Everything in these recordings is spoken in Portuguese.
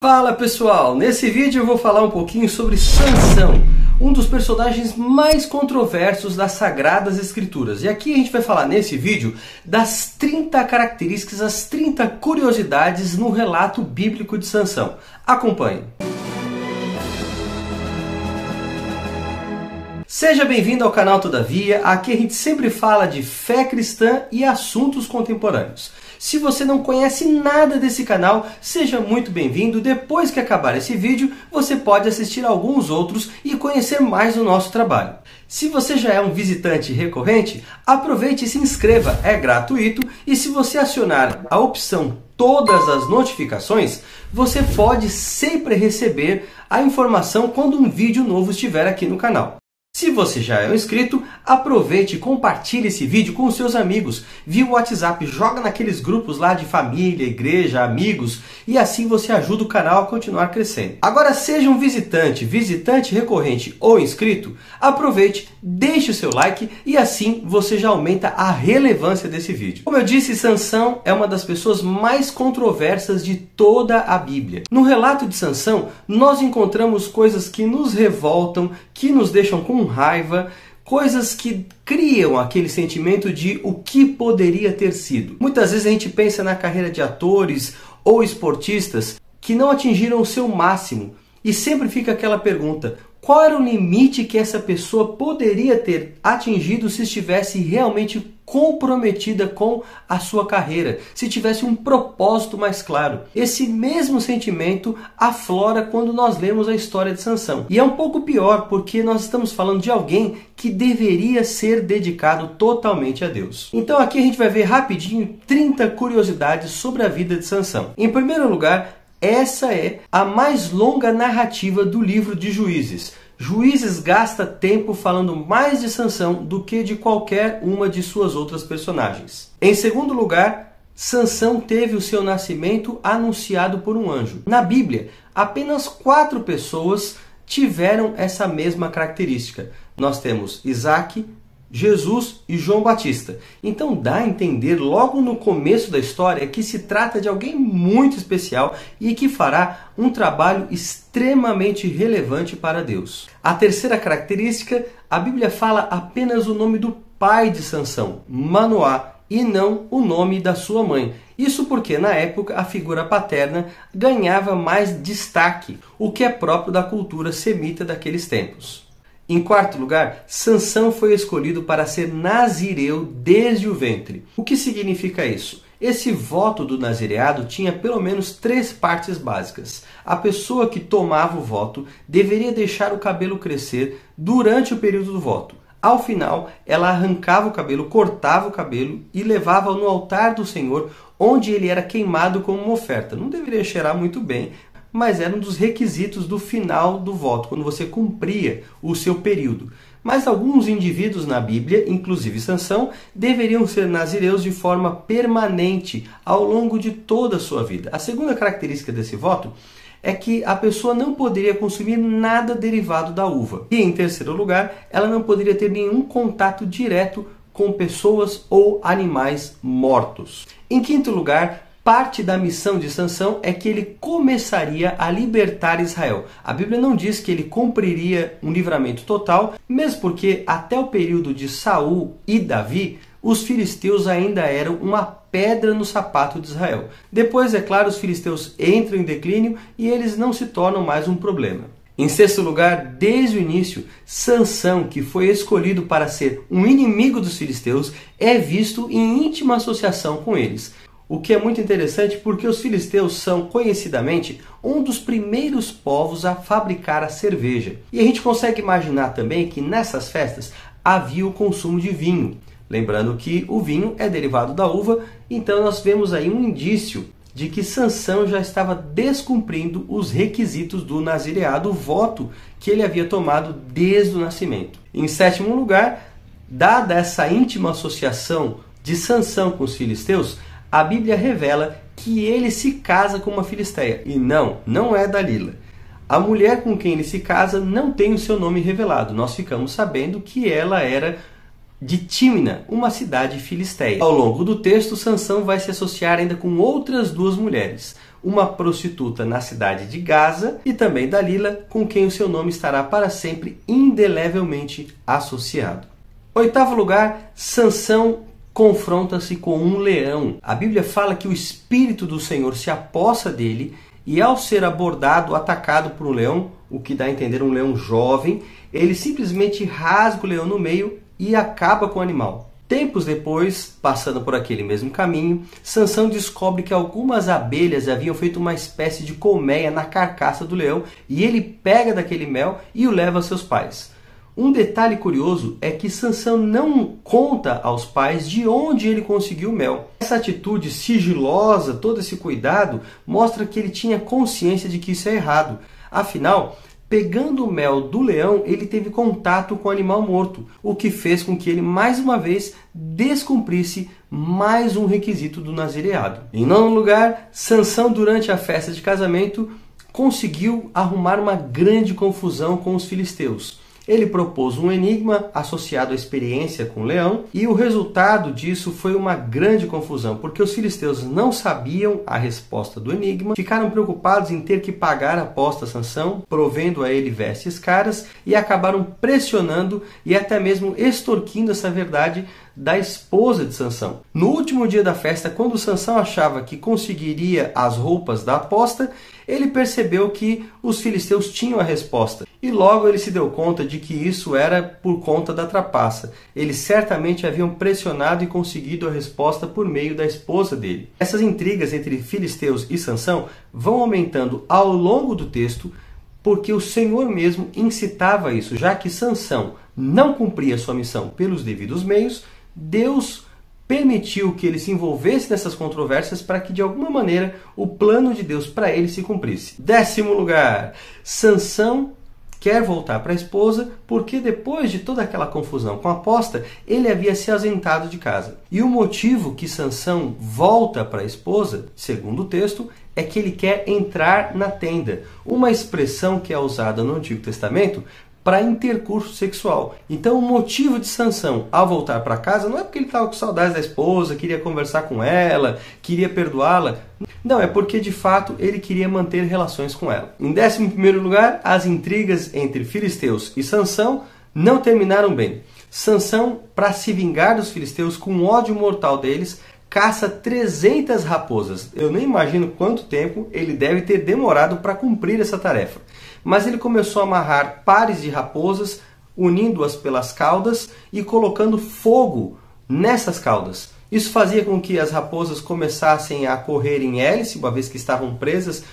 Fala pessoal, nesse vídeo eu vou falar um pouquinho sobre Sansão, um dos personagens mais controversos das Sagradas Escrituras. E aqui a gente vai falar nesse vídeo das 30 características, as 30 curiosidades no relato bíblico de Sansão. Acompanhe. Seja bem-vindo ao canal Todavia, aqui a gente sempre fala de fé cristã e assuntos contemporâneos. Se você não conhece nada desse canal, seja muito bem-vindo. Depois que acabar esse vídeo, você pode assistir alguns outros e conhecer mais o nosso trabalho. Se você já é um visitante recorrente, aproveite e se inscreva, é gratuito. E se você acionar a opção Todas as notificações, você pode sempre receber a informação quando um vídeo novo estiver aqui no canal. Se você já é um inscrito, aproveite e compartilhe esse vídeo com os seus amigos. Via o WhatsApp, joga naqueles grupos lá de família, igreja, amigos, e assim você ajuda o canal a continuar crescendo. Agora, seja um visitante recorrente ou inscrito, aproveite, deixe o seu like e assim você já aumenta a relevância desse vídeo. Como eu disse, Sansão é uma das pessoas mais controversas de toda a Bíblia. No relato de Sansão, nós encontramos coisas que nos revoltam, que nos deixam com raiva, coisas que criam aquele sentimento de o que poderia ter sido. Muitas vezes a gente pensa na carreira de atores ou esportistas que não atingiram o seu máximo e sempre fica aquela pergunta: qual era o limite que essa pessoa poderia ter atingido se estivesse realmente comprometida com a sua carreira, se tivesse um propósito mais claro? Esse mesmo sentimento aflora quando nós lemos a história de Sansão. E é um pouco pior porque nós estamos falando de alguém que deveria ser dedicado totalmente a Deus. Então aqui a gente vai ver rapidinho 30 curiosidades sobre a vida de Sansão. Em primeiro lugar, essa é a mais longa narrativa do livro de Juízes. Juízes gasta tempo falando mais de Sansão do que de qualquer uma de suas outras personagens. Em segundo lugar, Sansão teve o seu nascimento anunciado por um anjo. Na Bíblia, apenas 4 pessoas tiveram essa mesma característica. Nós temos Isaac, Jesus e João Batista. Então dá a entender logo no começo da história que se trata de alguém muito especial e que fará um trabalho extremamente relevante para Deus. A terceira característica, a Bíblia fala apenas o nome do pai de Sansão, Manoá, e não o nome da sua mãe. Isso porque na época a figura paterna ganhava mais destaque, o que é próprio da cultura semita daqueles tempos. Em quarto lugar, Sansão foi escolhido para ser nazireu desde o ventre. O que significa isso? Esse voto do nazireado tinha pelo menos 3 partes básicas. A pessoa que tomava o voto deveria deixar o cabelo crescer durante o período do voto. Ao final, ela arrancava o cabelo, cortava o cabelo e levava-o no altar do Senhor, onde ele era queimado como uma oferta. Não deveria cheirar muito bem, mas era um dos requisitos do final do voto, quando você cumpria o seu período. Mas alguns indivíduos na Bíblia, inclusive Sansão, deveriam ser nazireus de forma permanente ao longo de toda a sua vida. A segunda característica desse voto é que a pessoa não poderia consumir nada derivado da uva. E em terceiro lugar, ela não poderia ter nenhum contato direto com pessoas ou animais mortos. Em quinto lugar, parte da missão de Sansão é que ele começaria a libertar Israel. A Bíblia não diz que ele cumpriria um livramento total, mesmo porque até o período de Saul e Davi, os filisteus ainda eram uma pedra no sapato de Israel. Depois, é claro, os filisteus entram em declínio e eles não se tornam mais um problema. Em sexto lugar, desde o início, Sansão, que foi escolhido para ser um inimigo dos filisteus, é visto em íntima associação com eles. O que é muito interessante porque os filisteus são, conhecidamente, um dos primeiros povos a fabricar a cerveja. E a gente consegue imaginar também que nessas festas havia o consumo de vinho. Lembrando que o vinho é derivado da uva, então nós vemos aí um indício de que Sansão já estava descumprindo os requisitos do nazireado, o voto que ele havia tomado desde o nascimento. Em sétimo lugar, dada essa íntima associação de Sansão com os filisteus, a Bíblia revela que ele se casa com uma filisteia. E não é Dalila. A mulher com quem ele se casa não tem o seu nome revelado. Nós ficamos sabendo que ela era de Tímina, uma cidade filisteia. Ao longo do texto, Sansão vai se associar ainda com outras 2 mulheres. uma prostituta na cidade de Gaza, e também Dalila, com quem o seu nome estará para sempre indelevelmente associado. Oitavo lugar, Sansão confronta-se com um leão. A Bíblia fala que o Espírito do Senhor se apossa dele e, ao ser abordado, atacado por um leão, o que dá a entender um leão jovem, ele simplesmente rasga o leão no meio e acaba com o animal. Tempos depois, passando por aquele mesmo caminho, Sansão descobre que algumas abelhas haviam feito uma espécie de colmeia na carcaça do leão e ele pega daquele mel e o leva a seus pais. Um detalhe curioso é que Sansão não conta aos pais de onde ele conseguiu o mel. Essa atitude sigilosa, todo esse cuidado, mostra que ele tinha consciência de que isso é errado. Afinal, pegando o mel do leão, ele teve contato com o animal morto, o que fez com que ele, mais uma vez, descumprisse mais um requisito do nazireado. Em nono lugar, Sansão, durante a festa de casamento, conseguiu arrumar uma grande confusão com os filisteus. Ele propôs um enigma associado à experiência com o leão e o resultado disso foi uma grande confusão, porque os filisteus não sabiam a resposta do enigma, ficaram preocupados em ter que pagar a aposta a Sansão, provendo a ele vestes caras, e acabaram pressionando e até mesmo extorquindo essa verdade da esposa de Sansão. No último dia da festa, quando Sansão achava que conseguiria as roupas da aposta, ele percebeu que os filisteus tinham a resposta. E logo ele se deu conta de que isso era por conta da trapaça. Eles certamente haviam pressionado e conseguido a resposta por meio da esposa dele. Essas intrigas entre filisteus e Sansão vão aumentando ao longo do texto, porque o Senhor mesmo incitava isso, já que Sansão não cumpria sua missão pelos devidos meios. Deus permitiu que ele se envolvesse nessas controvérsias para que, de alguma maneira, o plano de Deus para ele se cumprisse. 10º lugar, Sansão quer voltar para a esposa porque, depois de toda aquela confusão com a aposta, ele havia se ausentado de casa. E o motivo que Sansão volta para a esposa, segundo o texto, é que ele quer entrar na tenda, uma expressão que é usada no Antigo Testamento para intercurso sexual. Então o motivo de Sansão ao voltar para casa não é porque ele estava com saudades da esposa, queria conversar com ela, queria perdoá-la. Não, é porque de fato ele queria manter relações com ela. Em 11º lugar, as intrigas entre filisteus e Sansão não terminaram bem. Sansão, para se vingar dos filisteus com ódio mortal deles, caça 300 raposas. Eu nem imagino quanto tempo ele deve ter demorado para cumprir essa tarefa. Mas ele começou a amarrar pares de raposas, unindo-as pelas caudas e colocando fogo nessas caudas. Isso fazia com que as raposas começassem a correr em hélice, uma vez que estavam presas.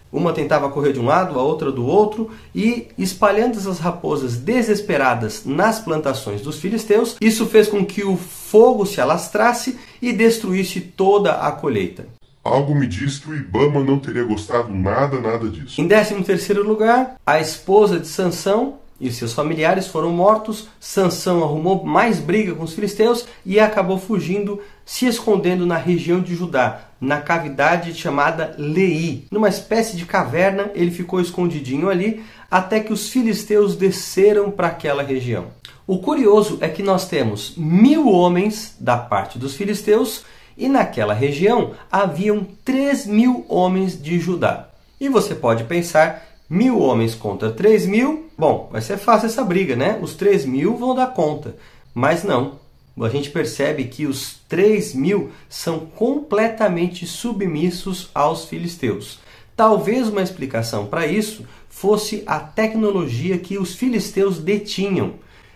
Uma tentava correr de um lado, a outra do outro, e espalhando essas raposas desesperadas nas plantações dos filisteus, isso fez com que o fogo se alastrasse e destruísse toda a colheita. Algo me diz que o Ibama não teria gostado nada disso. Em 13º lugar, a esposa de Sansão e seus familiares foram mortos. Sansão arrumou mais briga com os filisteus e acabou fugindo, se escondendo na região de Judá, na cavidade chamada Leí. Numa espécie de caverna, ele ficou escondidinho ali, até que os filisteus desceram para aquela região. O curioso é que nós temos 1000 homens da parte dos filisteus, e naquela região haviam 3.000 homens de Judá. E você pode pensar, 1.000 homens contra 3.000, bom, vai ser fácil essa briga, né? Os 3.000 vão dar conta. Mas não. A gente percebe que os 3.000 são completamente submissos aos filisteus. Talvez uma explicação para isso fosse a tecnologia que os filisteus detinham.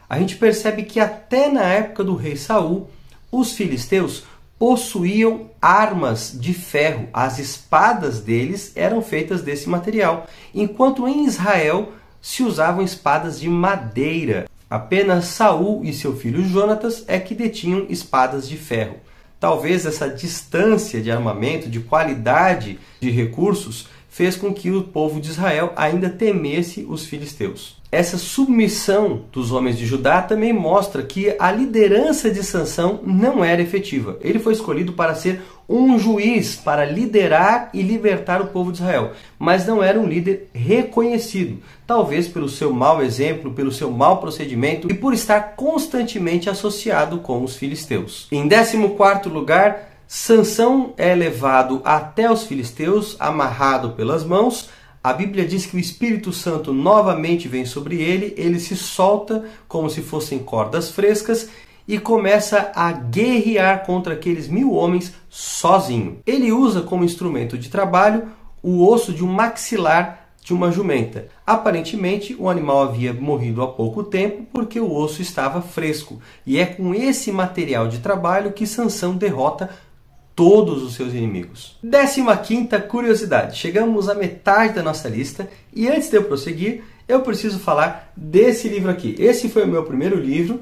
A gente percebe que até na época do rei Saul, os filisteus possuíam armas de ferro. As espadas deles eram feitas desse material, enquanto em Israel se usavam espadas de madeira. Apenas Saul e seu filho Jonatas é que detinham espadas de ferro. Talvez essa distância de armamento, de qualidade de recursos, fez com que o povo de Israel ainda temesse os filisteus. Essa submissão dos homens de Judá também mostra que a liderança de Sansão não era efetiva. Ele foi escolhido para ser um juiz, para liderar e libertar o povo de Israel, mas não era um líder reconhecido, talvez pelo seu mau exemplo, pelo seu mau procedimento e por estar constantemente associado com os filisteus. Em 14º lugar, Sansão é levado até os filisteus, amarrado pelas mãos. A Bíblia diz que o Espírito Santo novamente vem sobre ele, ele se solta como se fossem cordas frescas e começa a guerrear contra aqueles 1000 homens sozinho. Ele usa como instrumento de trabalho o osso de um maxilar de uma jumenta. Aparentemente, o animal havia morrido há pouco tempo porque o osso estava fresco. E é com esse material de trabalho que Sansão derrota todos os seus inimigos. 15ª curiosidade. Chegamos à metade da nossa lista e antes de eu prosseguir, eu preciso falar desse livro aqui. Esse foi o meu primeiro livro,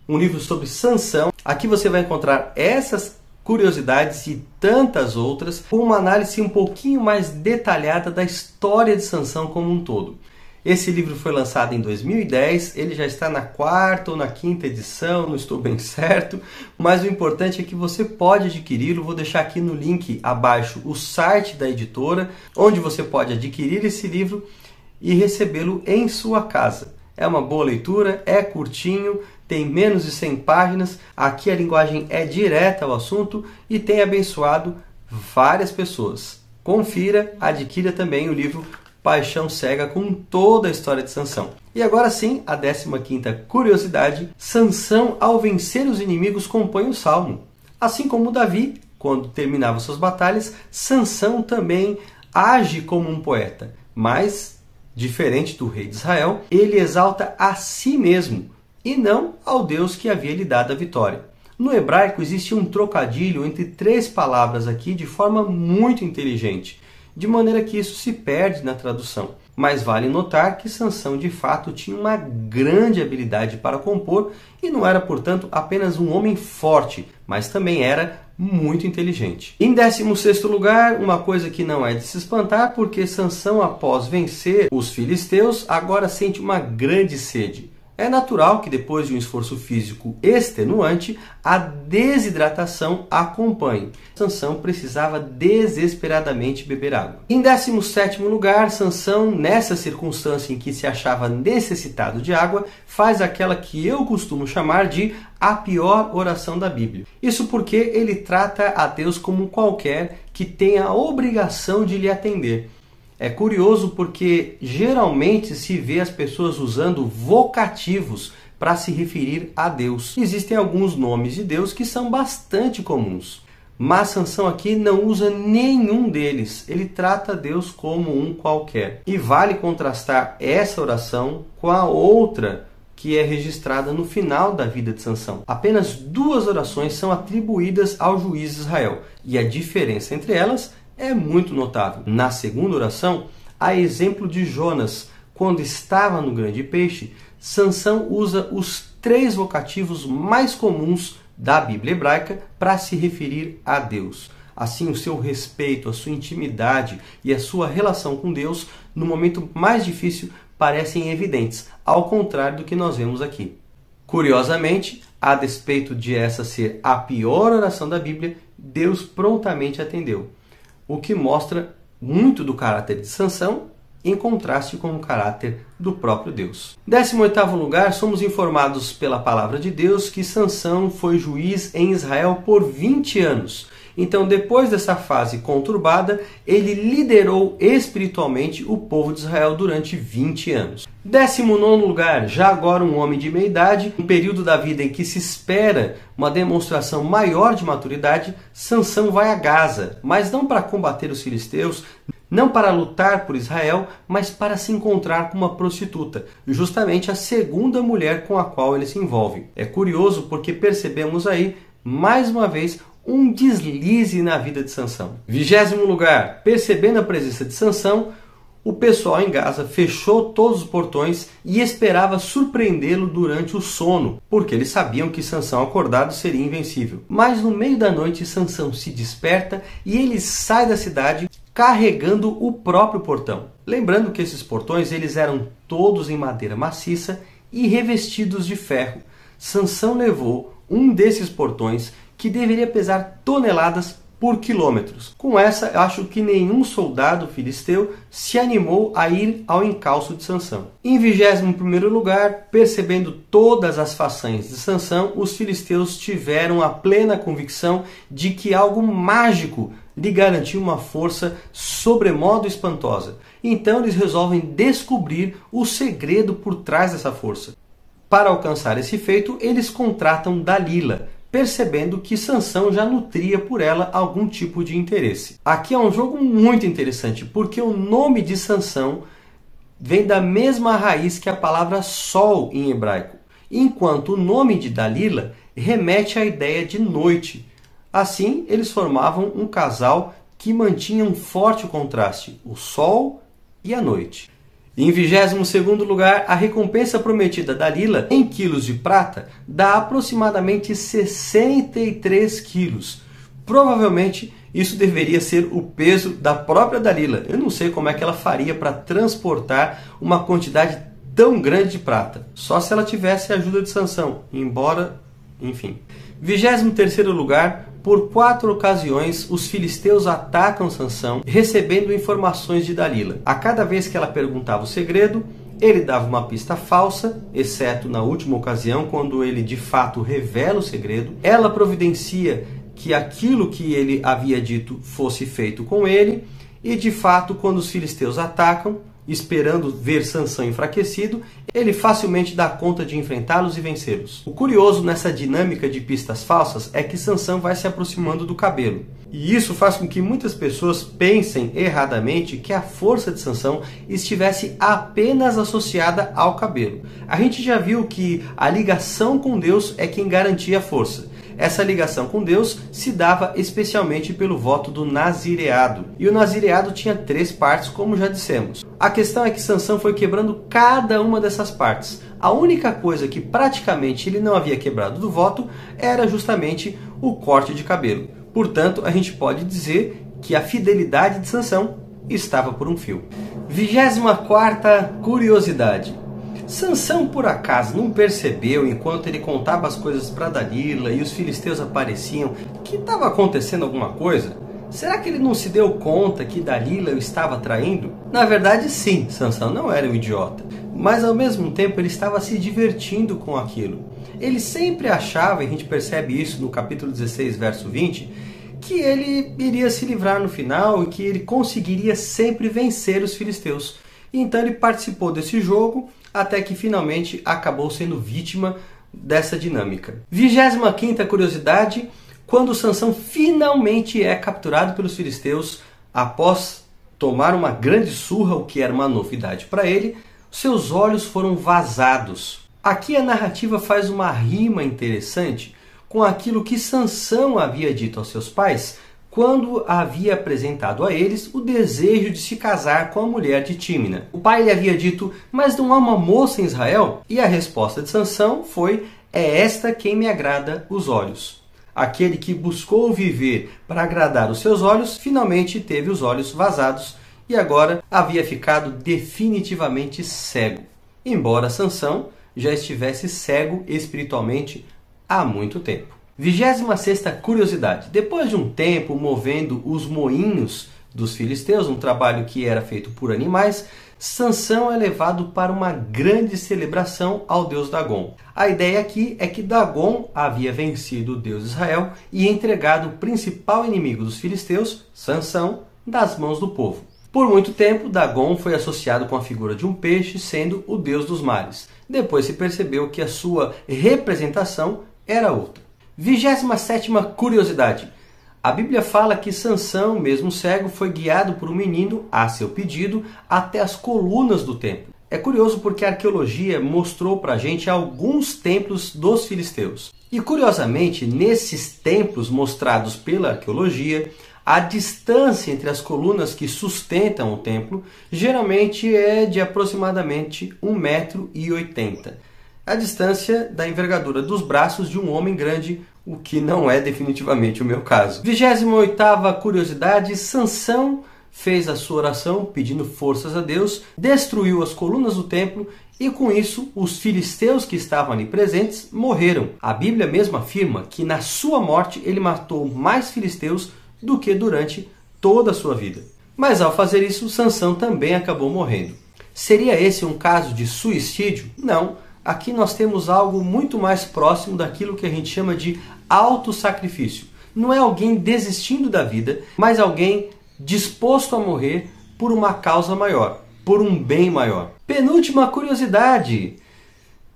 um livro sobre Sansão. Aqui você vai encontrar essas curiosidades e tantas outras, com uma análise um pouquinho mais detalhada da história de Sansão como um todo. Esse livro foi lançado em 2010, ele já está na 4ª ou na 5ª edição, não estou bem certo, mas o importante é que você pode adquiri-lo. Vou deixar aqui no link abaixo o site da editora, onde você pode adquirir esse livro e recebê-lo em sua casa. É uma boa leitura, é curtinho, tem menos de 100 páginas, aqui a linguagem é direta ao assunto e tem abençoado várias pessoas. Confira, adquira também o livro Paixão Cega com toda a história de Sansão. E agora sim, a 15ª curiosidade, Sansão ao vencer os inimigos compõe o salmo. Assim como Davi, quando terminava suas batalhas, Sansão também age como um poeta, mas, diferente do rei de Israel, ele exalta a si mesmo e não ao Deus que havia lhe dado a vitória. No hebraico existe um trocadilho entre 3 palavras aqui de forma muito inteligente, de maneira que isso se perde na tradução. Mas vale notar que Sansão de fato tinha uma grande habilidade para compor e não era, portanto, apenas um homem forte, mas também era muito inteligente. Em 16º lugar, uma coisa que não é de se espantar, porque Sansão, após vencer os filisteus, agora sente uma grande sede. É natural que depois de um esforço físico extenuante, a desidratação acompanhe. Sansão precisava desesperadamente beber água. Em 17º lugar, Sansão, nessa circunstância em que se achava necessitado de água, faz aquela que eu costumo chamar de a pior oração da Bíblia. Isso porque ele trata a Deus como qualquer que tem a obrigação de lhe atender. É curioso porque geralmente se vê as pessoas usando vocativos para se referir a Deus. Existem alguns nomes de Deus que são bastante comuns, mas Sansão aqui não usa nenhum deles. Ele trata Deus como um qualquer. E vale contrastar essa oração com a outra que é registrada no final da vida de Sansão. Apenas 2 orações são atribuídas ao juiz de Israel, e a diferença entre elas é muito notável. Na segunda oração, a exemplo de Jonas, quando estava no grande peixe, Sansão usa os 3 vocativos mais comuns da Bíblia hebraica para se referir a Deus. Assim, o seu respeito, a sua intimidade e a sua relação com Deus, no momento mais difícil, parecem evidentes, ao contrário do que nós vemos aqui. Curiosamente, a despeito de essa ser a pior oração da Bíblia, Deus prontamente atendeu, o que mostra muito do caráter de Sansão em contraste com o caráter do próprio Deus. Em 18º lugar, somos informados pela palavra de Deus que Sansão foi juiz em Israel por 20 anos. Então, depois dessa fase conturbada, ele liderou espiritualmente o povo de Israel durante 20 anos. 19º lugar, já agora um homem de meia idade, um período da vida em que se espera uma demonstração maior de maturidade, Sansão vai a Gaza, mas não para combater os filisteus, não para lutar por Israel, mas para se encontrar com uma prostituta, justamente a segunda mulher com a qual ele se envolve. É curioso porque percebemos aí, mais uma vez, um deslize na vida de Sansão. 20º lugar, percebendo a presença de Sansão, o pessoal em Gaza fechou todos os portões e esperava surpreendê-lo durante o sono, porque eles sabiam que Sansão acordado seria invencível. Mas no meio da noite, Sansão se desperta e ele sai da cidade carregando o próprio portão. Lembrando que esses portões eles eram todos em madeira maciça e revestidos de ferro. Sansão levou um desses portões, que deveria pesar toneladas, por quilômetros. Com essa, acho que nenhum soldado filisteu se animou a ir ao encalço de Sansão. Em 21º lugar, percebendo todas as façanhas de Sansão, os filisteus tiveram a plena convicção de que algo mágico lhe garantia uma força sobremodo espantosa. Então eles resolvem descobrir o segredo por trás dessa força. Para alcançar esse feito, eles contratam Dalila, percebendo que Sansão já nutria por ela algum tipo de interesse. Aqui é um jogo muito interessante, porque o nome de Sansão vem da mesma raiz que a palavra sol em hebraico, enquanto o nome de Dalila remete à ideia de noite. Assim, eles formavam um casal que mantinha um forte contraste, o sol e a noite. Em 22º lugar, a recompensa prometida a Dalila em quilos de prata dá aproximadamente 63 quilos. Provavelmente isso deveria ser o peso da própria Dalila. Eu não sei como é que ela faria para transportar uma quantidade tão grande de prata. Só se ela tivesse a ajuda de Sansão, embora, enfim. 23º lugar, por 4 ocasiões, os filisteus atacam Sansão, recebendo informações de Dalila. A cada vez que ela perguntava o segredo, ele dava uma pista falsa, exceto na última ocasião, quando ele de fato revela o segredo. Ela providencia que aquilo que ele havia dito fosse feito com ele, e de fato, quando os filisteus atacam, esperando ver Sansão enfraquecido, ele facilmente dá conta de enfrentá-los e vencê-los. O curioso nessa dinâmica de pistas falsas é que Sansão vai se aproximando do cabelo. E isso faz com que muitas pessoas pensem erradamente que a força de Sansão estivesse apenas associada ao cabelo. A gente já viu que a ligação com Deus é quem garantia a força. Essa ligação com Deus se dava especialmente pelo voto do nazireado. E o nazireado tinha 3 partes, como já dissemos. A questão é que Sansão foi quebrando cada uma dessas partes. A única coisa que praticamente ele não havia quebrado do voto era justamente o corte de cabelo. Portanto, a gente pode dizer que a fidelidade de Sansão estava por um fio. 24ª curiosidade. Sansão por acaso não percebeu, enquanto ele contava as coisas para Dalila e os filisteus apareciam, que estava acontecendo alguma coisa? Será que ele não se deu conta que Dalila o estava traindo? Na verdade, sim, Sansão não era um idiota, mas ao mesmo tempo ele estava se divertindo com aquilo. Ele sempre achava, e a gente percebe isso no capítulo 16, verso 20, que ele iria se livrar no final e que ele conseguiria sempre vencer os filisteus. Então ele participou desse jogo, até que finalmente acabou sendo vítima dessa dinâmica. 25ª curiosidade, quando Sansão finalmente é capturado pelos filisteus, após tomar uma grande surra, o que era uma novidade para ele, seus olhos foram vazados. Aqui a narrativa faz uma rima interessante com aquilo que Sansão havia dito aos seus pais, quando havia apresentado a eles o desejo de se casar com a mulher de Tímina. O pai lhe havia dito, mas não há uma moça em Israel? E a resposta de Sansão foi, é esta quem me agrada os olhos. Aquele que buscou viver para agradar os seus olhos, finalmente teve os olhos vazados e agora havia ficado definitivamente cego. Embora Sansão já estivesse cego espiritualmente há muito tempo. 26ª curiosidade. Depois de um tempo movendo os moinhos dos filisteus, um trabalho que era feito por animais, Sansão é levado para uma grande celebração ao deus Dagom. A ideia aqui é que Dagom havia vencido o deus Israel e entregado o principal inimigo dos filisteus, Sansão, nas mãos do povo. Por muito tempo, Dagom foi associado com a figura de um peixe, sendo o deus dos mares. Depois se percebeu que a sua representação era outra. 27ª curiosidade. A Bíblia fala que Sansão, mesmo cego, foi guiado por um menino, a seu pedido, até as colunas do templo. É curioso porque a arqueologia mostrou para a gente alguns templos dos filisteus. E curiosamente, nesses templos mostrados pela arqueologia, a distância entre as colunas que sustentam o templo geralmente é de aproximadamente 1,80 m. A distância da envergadura dos braços de um homem grande, o que não é definitivamente o meu caso. 28ª curiosidade, Sansão fez a sua oração pedindo forças a Deus, destruiu as colunas do templo e com isso os filisteus que estavam ali presentes morreram. A Bíblia mesmo afirma que na sua morte ele matou mais filisteus do que durante toda a sua vida. Mas ao fazer isso, Sansão também acabou morrendo. Seria esse um caso de suicídio? Não. Aqui nós temos algo muito mais próximo daquilo que a gente chama de autossacrifício. Não é alguém desistindo da vida, mas alguém disposto a morrer por uma causa maior, por um bem maior. Penúltima curiosidade.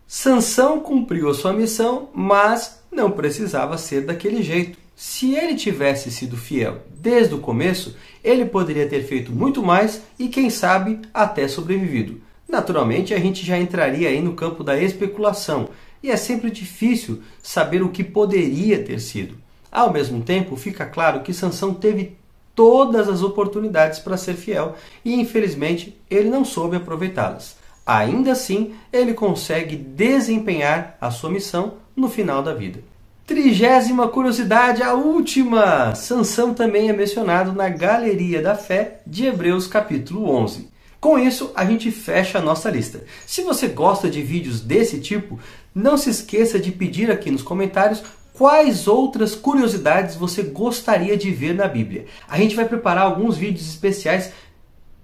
Sansão cumpriu a sua missão, mas não precisava ser daquele jeito. Se ele tivesse sido fiel desde o começo, ele poderia ter feito muito mais e, quem sabe, até sobrevivido. Naturalmente, a gente já entraria aí no campo da especulação, e é sempre difícil saber o que poderia ter sido. Ao mesmo tempo, fica claro que Sansão teve todas as oportunidades para ser fiel e, infelizmente, ele não soube aproveitá-las. Ainda assim, ele consegue desempenhar a sua missão no final da vida. 30ª curiosidade, a última! Sansão também é mencionado na Galeria da Fé de Hebreus capítulo 11. Com isso, a gente fecha a nossa lista. Se você gosta de vídeos desse tipo, não se esqueça de pedir aqui nos comentários quais outras curiosidades você gostaria de ver na Bíblia. A gente vai preparar alguns vídeos especiais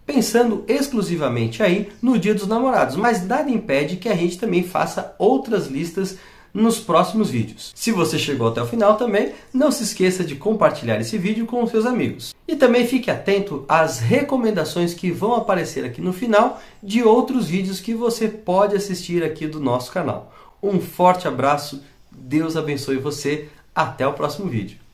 pensando exclusivamente aí no Dia dos Namorados, mas nada impede que a gente também faça outras listas nos próximos vídeos. Se você chegou até o final também, não se esqueça de compartilhar esse vídeo com os seus amigos. E também fique atento às recomendações que vão aparecer aqui no final de outros vídeos que você pode assistir aqui do nosso canal. Um forte abraço, Deus abençoe você, até o próximo vídeo.